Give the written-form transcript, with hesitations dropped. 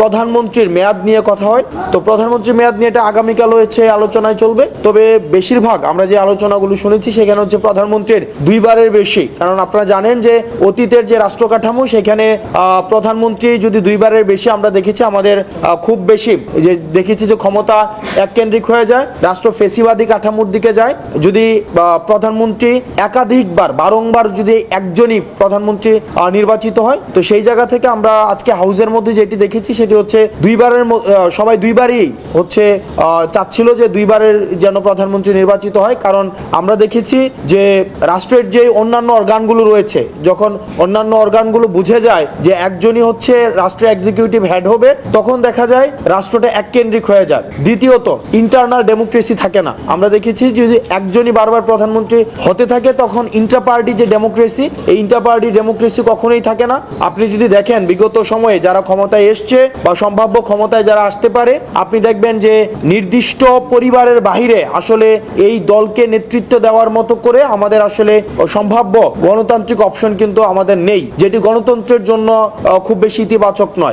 প্রধানমন্ত্রীর মেয়াদ নিয়ে কথা হয়। তো প্রধানমন্ত্রীর মেয়াদ নিয়ে এটা আগামীকাল হচ্ছে আলোচনায় চলবে। তবে বেশিরভাগ আমরা যে আলোচনাগুলো শুনেছি সেখানে হচ্ছে প্রধানমন্ত্রীর দুইবারের বেশি, কারণ আপনারা জানেন যে অতীতের যে রাষ্ট্র কাঠামো সেখানে প্রধানমন্ত্রী যদি দুইবারের বেশি আমরা দেখেছি, আমাদের খুব বেশি যে দেখেছি যে ক্ষমতা এককেন্দ্রিক হয়ে যায়, রাষ্ট্র ফেসিবাদী কাঠামোর দিকে যায়। যদি প্রধানমন্ত্রী একাধিকবার বারংবার যদি একজনই প্রধানমন্ত্রী নির্বাচিত হয়, তো সেই জায়গা থেকে আমরা আজকে হাউসের মধ্যে যেটি দেখেছি সেটি হচ্ছে দুইবারের সবাই দুইবারই হচ্ছে চাচ্ছিল যে দুইবারের যেন প্রধানমন্ত্রী নির্বাচিত হয়। কারণ আমরা দেখেছি যে রাষ্ট্রের যে অন্যান্য অর্গানগুলো রয়েছে, যখন অন্যান্য অর্গানগুলো বুঝে যায় যে একজনই হচ্ছে রাষ্ট্রের এক্সিকিউটিভ হেড হবে, তখন দেখা যায় রাষ্ট্রটা এককেন্দ্রিক হয়ে যায়। দ্বিতীয়ত, ইন্টারনাল ডেমোক্রেসি থাকে না। আমরা দেখেছি যদি একজনই বারবার প্রধানমন্ত্রী হতে থাকে তখন ইন্টার পার্টি যে ডেমোক্রেসি, এই ইন্টার পার্টি ডেমোক্রেসি কখনোই থাকে না। আপনি যদি দেখেন বিগত সময়ে যারা ক্ষমতায় এসছে বা সম্ভাব্য ক্ষমতায় যারা আসতে পারে, আপনি দেখবেন যে নির্দিষ্ট পরিবারের বাহিরে আসলে এই দলকে নেতৃত্ব দেওয়ার মতো করে আমাদের আসলে সম্ভাব্য গণতান্ত্রিক অপশন কিন্তু আমাদের নেই, যেটি গণতন্ত্রের জন্য খুব বেশি ইতিবাচক নয়।